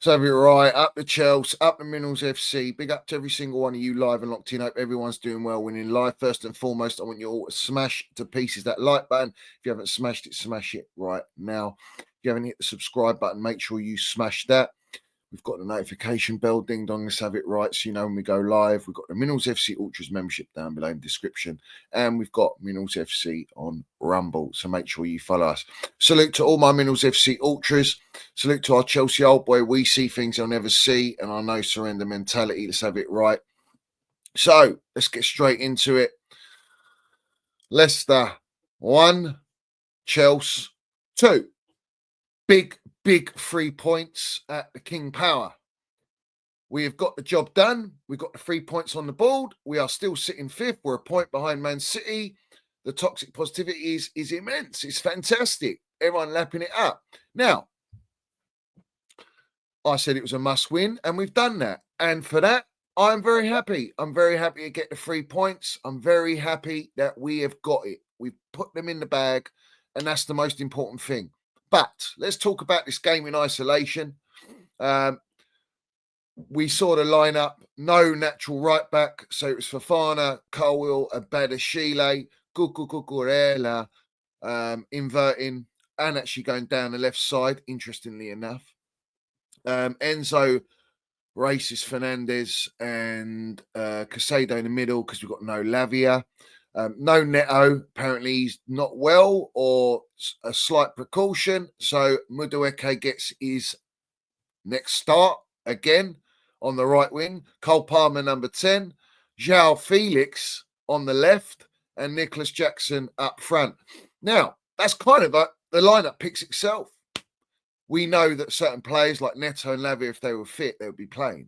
Let's have it right. Up the Chelsea, up the Minerals FC. Big up to every single one of you live and locked in. Hope everyone's doing well, winning live. First and foremost, I want you all to smash to pieces that like button. If you haven't smashed it, smash it right now. If you haven't hit the subscribe button, make sure you smash that. We've got the notification bell, ding dong, let's have it right. So you know when we go live, we've got the Minerals FC Ultras membership down below in the description. And we've got Minerals FC on Rumble. So make sure you follow us. Salute to all my Minerals FC Ultras. Salute to our Chelsea old boy. We see things they'll never see. And I know surrender mentality. Let's have it right. So let's get straight into it. Leicester 1, Chelsea 2. Big 3 points at the King Power. We have got the job done. We've got the 3 points on the board. We are still sitting fifth. We're a point behind Man City. The toxic positivity is immense. It's fantastic. Everyone lapping it up. Now, I said it was a must win, and we've done that. And for that, I'm very happy. I'm very happy to get the 3 points. I'm very happy that we have got it. We've put them in the bag, and that's the most important thing. But let's talk about this game in isolation. We saw the lineup, no natural right back. So it was Fofana, Colwill, Abadashile, Cucurella, inverting and actually going down the left side, interestingly enough. Enzo, Racist Fernandez, and Casado in the middle because we've got no Lavia. No Neto, apparently he's not well or a slight precaution. So Mudueke gets his next start again on the right wing. Cole Palmer, number 10. João Felix on the left and Nicholas Jackson up front. Now, that's kind of the lineup picks itself. We know that certain players like Neto and Lavia, if they were fit, they would be playing.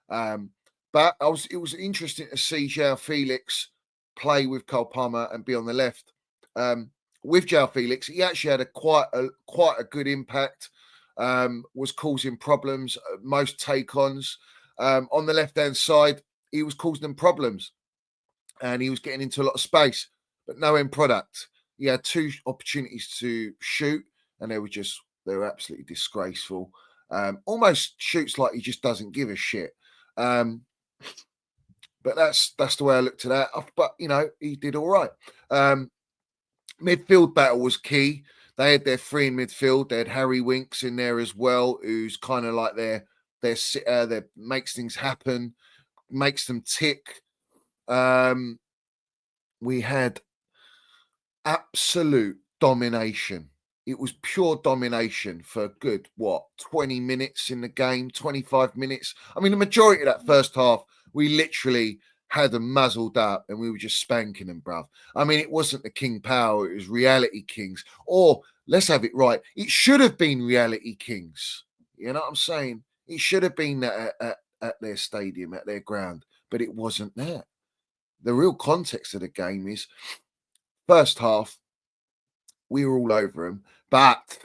But it was interesting to see João Felix play with Cole Palmer and be on the left. With João Felix, he actually had quite a good impact. Was causing problems, most take-ons. On the left-hand side, he was causing them problems. And he was getting into a lot of space, but no end product. He had 2 opportunities to shoot, and they were absolutely disgraceful. Almost shoots like he just doesn't give a shit. But that's the way I looked at that. But, you know, he did all right. Midfield battle was key. They had their 3 in midfield. They had Harry Winks in there as well, who's kind of like their sitter that makes things happen, makes them tick. We had absolute domination. It was pure domination for a good, 20 minutes in the game, 25 minutes. I mean, the majority of that first half, we literally had them muzzled up and we were just spanking them, bruv. I mean, it wasn't the King Power, it was Reality Kings. Or, let's have it right, it should have been Reality Kings. You know what I'm saying? It should have been at their stadium, at their ground, but it wasn't there. The real context of the game is, first half, we were all over them, but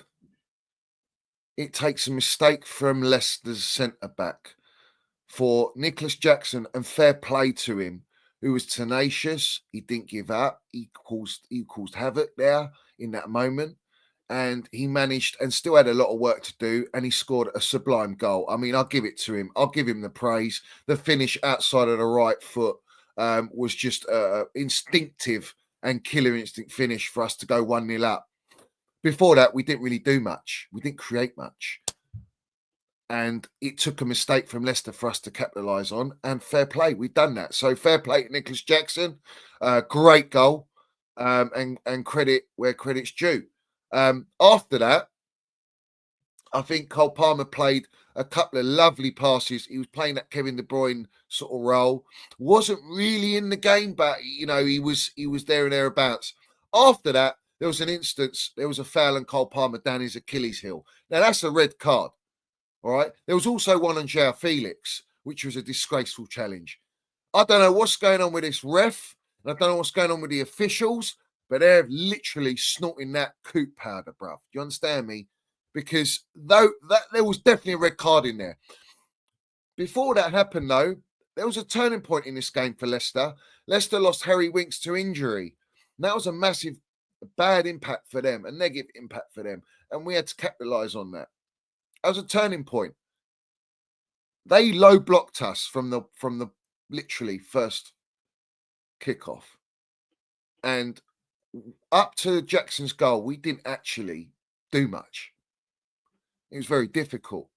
it takes a mistake from Leicester's centre-back for Nicholas Jackson, and fair play to him, who was tenacious. He didn't give up. He caused havoc there in that moment, and he managed and still had a lot of work to do, and he scored a sublime goal. I mean, I'll give it to him. I'll give him the praise. The finish outside of the right foot was just instinctive and killer instinct finish for us to go 1-0 up. Before that, we didn't really do much. We didn't create much. And it took a mistake from Leicester for us to capitalise on. And fair play, we've done that. So fair play to Nicholas Jackson. Great goal. And credit where credit's due. After that, I think Cole Palmer played a couple of lovely passes. He was playing that Kevin De Bruyne sort of role. Wasn't really in the game, but, you know, he was there and thereabouts. After that, there was an instance, there was a foul on Cole Palmer down his Achilles heel. Now, that's a red card. All right. There was also one on João Felix, which was a disgraceful challenge. I don't know what's going on with this ref, and I don't know what's going on with the officials, but they're literally snorting that coop powder, bruv. Do you understand me? Because there was definitely a red card in there. Before that happened, though, there was a turning point in this game for Leicester. Leicester lost Harry Winks to injury. And that was a massive, bad impact for them, a negative impact for them, and we had to capitalise on that. That was a turning point. They low blocked us from the literally first kickoff, and up to Jackson's goal, we didn't actually do much. It was very difficult.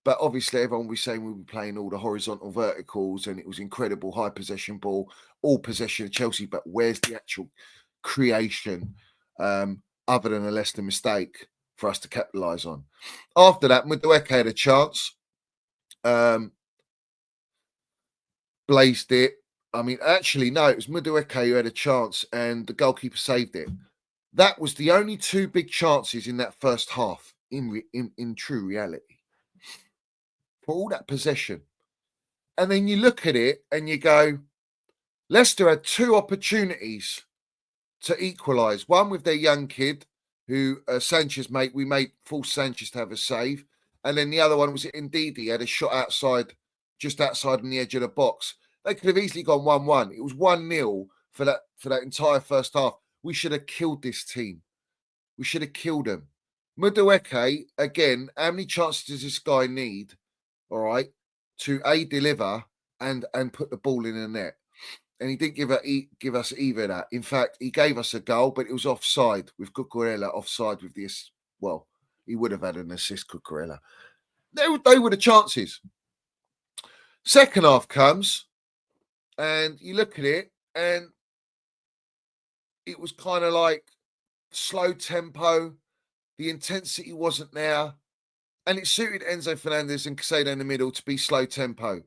But obviously, everyone was saying we were playing all the horizontal verticals and it was incredible high possession ball, all possession of Chelsea. But where's the actual creation other than a Leicester mistake for us to capitalise on? After that, Madueke had a chance, blazed it. I mean, actually, no, it was Madueke who had a chance and the goalkeeper saved it. That was the only two big chances in that first half in true reality. For all that possession. And then you look at it and you go, Leicester had two opportunities to equalise. One with their young kid, who Sanchez made. We made force Sanchez to have a save. And then the other one was Indeed. He had a shot outside, just outside on the edge of the box. They could have easily gone 1-1. It was 1-0 for that entire first half. We should have killed this team. We should have killed them. Madueke, again, how many chances does this guy need? All right, to deliver and put the ball in the net, and he didn't give us either of that. In fact, he gave us a goal, but it was offside with Cucurella. Offside with this. Well, he would have had an assist, Cucurella. They were the chances. Second half comes, and you look at it, and it was kind of like slow tempo. The intensity wasn't there. And it suited Enzo Fernandez and Casado in the middle to be slow tempo.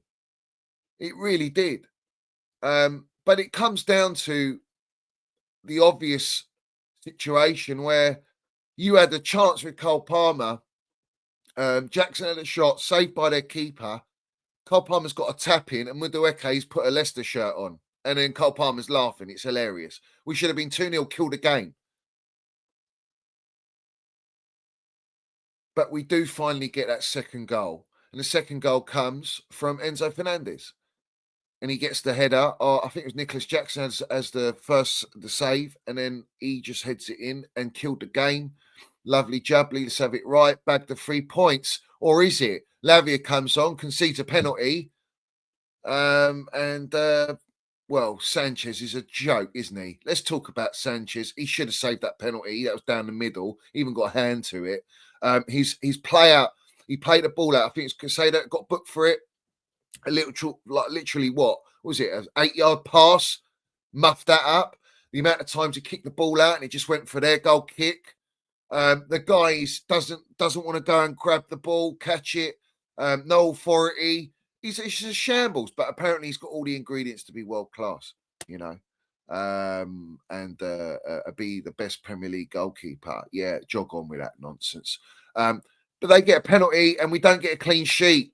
It really did. But it comes down to the obvious situation where you had a chance with Cole Palmer. Jackson had a shot saved by their keeper. Cole Palmer's got a tap in and Madueke's put a Leicester shirt on. And then Cole Palmer's laughing. It's hilarious. We should have been 2-0, killed the game. But we do finally get that second goal. And the second goal comes from Enzo Fernandez. And he gets the header. I think it was Nicholas Jackson as the save. And then he just heads it in and killed the game. Lovely jubbly. Let's have it right. Bagged the 3 points. Or is it? Lavia comes on, concedes a penalty. Well, Sanchez is a joke, isn't he? Let's talk about Sanchez. He should have saved that penalty. That was down the middle. Even got a hand to it. His play out. He played the ball out. I think it's Casado got booked for it. A little, like literally, what was it? An 8-yard pass, muffed that up. The amount of times he kicked the ball out and it just went for their goal kick. The guy doesn't want to go and grab the ball, catch it. No authority. He's a shambles, but apparently he's got all the ingredients to be world class, you know, and be the best Premier League goalkeeper. Yeah, jog on with that nonsense. But they get a penalty and we don't get a clean sheet.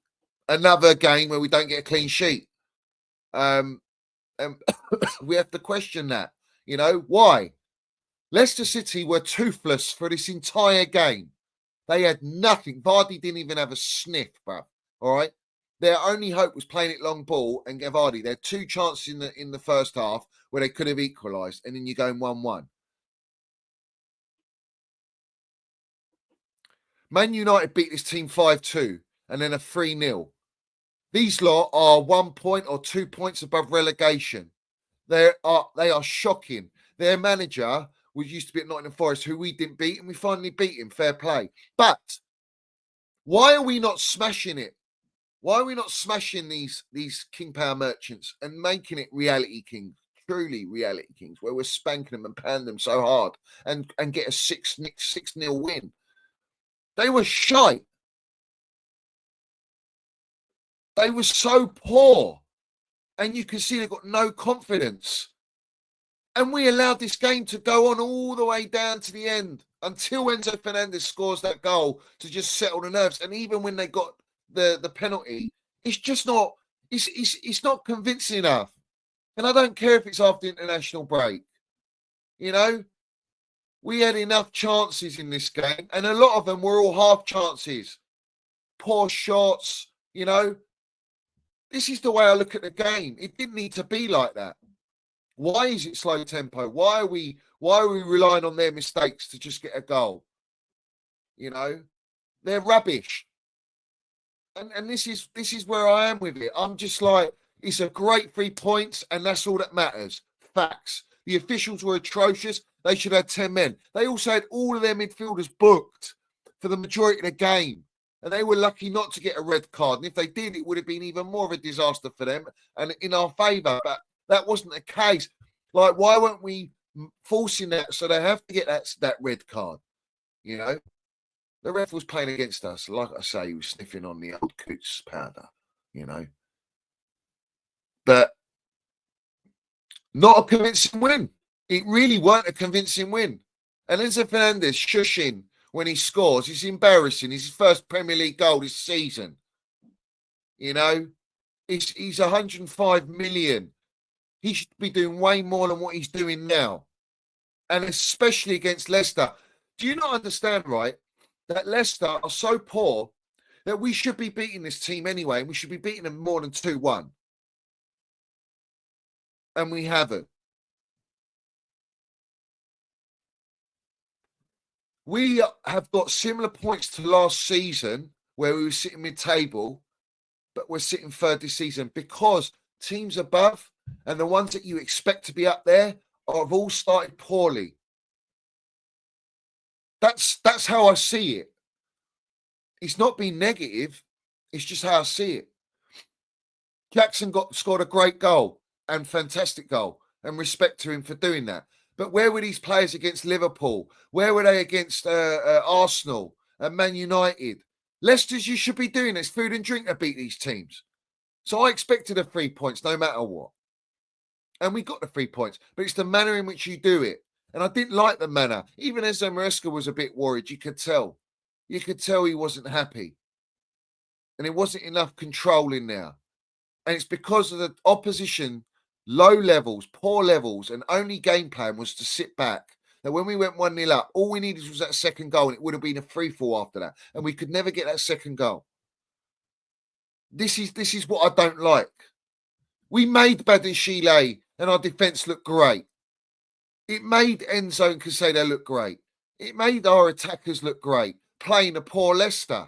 Another game where we don't get a clean sheet. And we have to question that, you know, why? Leicester City were toothless for this entire game. They had nothing. Vardy didn't even have a sniff, bruv. All right. Their only hope was playing it long ball and get Vardy. They had 2 chances in the first half where they could have equalised, and then you're going 1-1. Man United beat this team 5-2 and then a 3-0. These lot are 1 point or 2 points above relegation. They are shocking. Their manager used to be at Nottingham Forest, who we didn't beat, and we finally beat him. Fair play. But why are we not smashing it? Why are we not smashing these King Power merchants and making it reality kings, truly reality kings, where we're spanking them and pounding them so hard and get a 6-0 win? They were shite. They were so poor. And you can see they've got no confidence. And we allowed this game to go on all the way down to the end until Enzo Fernandez scores that goal to just settle the nerves. And even when they got the penalty, it's just not it's not convincing enough. And I don't care if it's after international break. You know, we had enough chances in this game, and a lot of them were all half chances, poor shots. You know, this is the way I look at the game. It didn't need to be like that. Why is it slow tempo? Why are we relying on their mistakes to just get a goal? You know, they're rubbish. and this is where I am with it. I'm just like, it's a great 3 points, and that's all that matters. Facts. The officials were atrocious. They should have had 10 men. They also had all of their midfielders booked for the majority of the game. And they were lucky not to get a red card. And if they did, it would have been even more of a disaster for them and in our favour. But that wasn't the case. Like, why weren't we forcing that so they have to get that red card? You know? The ref was playing against us. Like I say, he was sniffing on the old Coots powder, you know. But not a convincing win. It really weren't a convincing win. And Enzo Fernandez shushing when he scores. It's embarrassing. It's his first Premier League goal this season. You know, he's 105 million. He should be doing way more than what he's doing now. And especially against Leicester. Do you not understand, right, that Leicester are so poor that we should be beating this team anyway, and we should be beating them more than 2-1. And we haven't. We have got similar points to last season where we were sitting mid-table, but we're sitting third this season because teams above and the ones that you expect to be up there have all started poorly. That's how I see it. It's not being negative. It's just how I see it. Jackson scored a great goal and fantastic goal, and respect to him for doing that. But where were these players against Liverpool? Where were they against Arsenal and Man United? Leicester's you should be doing this food and drink to beat these teams. So I expected the 3 points no matter what. And we got the 3 points, but it's the manner in which you do it. And I didn't like the manner. Even Enzo Maresca was a bit worried. You could tell. You could tell he wasn't happy. And there wasn't enough control in there. And it's because of the opposition, low levels, poor levels, and only game plan was to sit back. Now, when we went 1-0 up, all we needed was that second goal, and it would have been a free-fall after that. And we could never get that second goal. This is what I don't like. We made Badishile and our defence look great. It made Enzo and Casado look great. It made our attackers look great, playing a poor Leicester.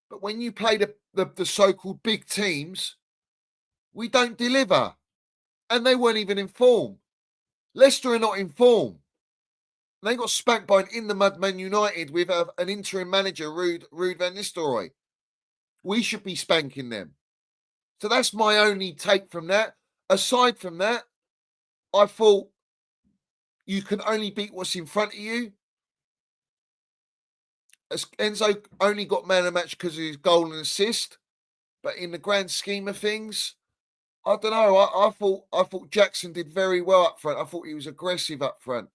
But when you play the so-called big teams, we don't deliver. And they weren't even in form. Leicester are not in form. They got spanked by an in-the-mud Man United with an interim manager, Ruud van Nistelrooy. We should be spanking them. So that's my only take from that. Aside from that, I thought you can only beat what's in front of you. Enzo only got man of the match because of his goal and assist. But in the grand scheme of things, I don't know. I thought Jackson did very well up front. I thought he was aggressive up front.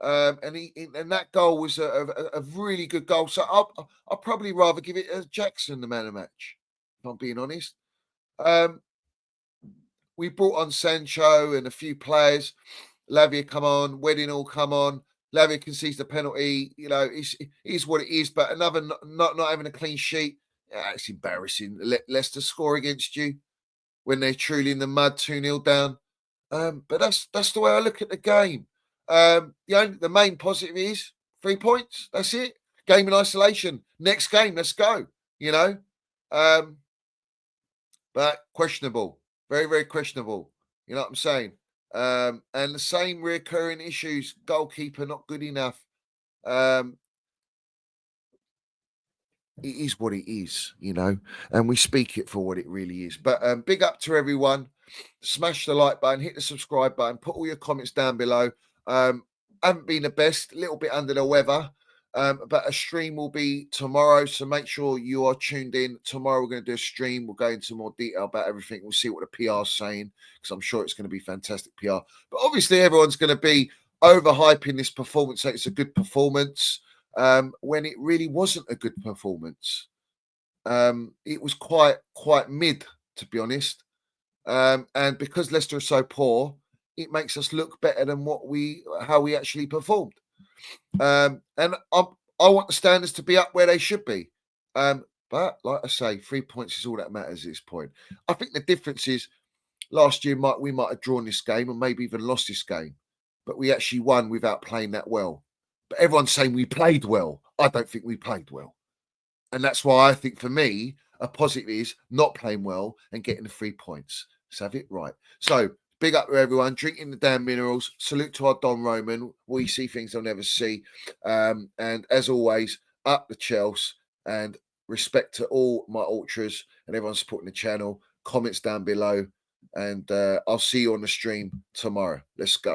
And that goal was a really good goal. So I'll probably rather give it to Jackson, the man of the match, if I'm being honest. We brought on Sancho and a few players. Lavia come on, Wedding all come on. Lavia concedes the penalty. You know, it is what it is. But another not having a clean sheet. Yeah, it's embarrassing. Leicester score against you when they're truly in the mud, 2-0 down. But that's the way I look at the game. The main positive is 3 points. That's it. Game in isolation. Next game, let's go. You know, but questionable. Very, very questionable. You know what I'm saying? And the same recurring issues. Goalkeeper not good enough. It is what it is, you know, and we speak it for what it really is. But big up to everyone. Smash the like button, hit the subscribe button, put all your comments down below. Haven't been the best, a little bit under the weather. But a stream will be tomorrow, so make sure you are tuned in. Tomorrow we're going to do a stream. We'll go into more detail about everything. We'll see what the PR is saying, because I'm sure it's going to be fantastic PR. But obviously everyone's going to be overhyping this performance, so it's a good performance, when it really wasn't a good performance. It was quite mid, to be honest. And because Leicester are so poor, it makes us look better than how we actually performed. And I want the standards to be up where they should be. But like I say, 3 points is all that matters at this point. I think the difference is last year we might have drawn this game and maybe even lost this game, but we actually won without playing that well. But everyone's saying we played well. I don't think we played well. And that's why I think for me, a positive is not playing well and getting the 3 points. Let's have it right. So big up to everyone, drinking the damn minerals. Salute to our Don Roman. We see things they'll never see. And as always, up the Chelsea, and respect to all my ultras and everyone supporting the channel. Comments down below. And I'll see you on the stream tomorrow. Let's go.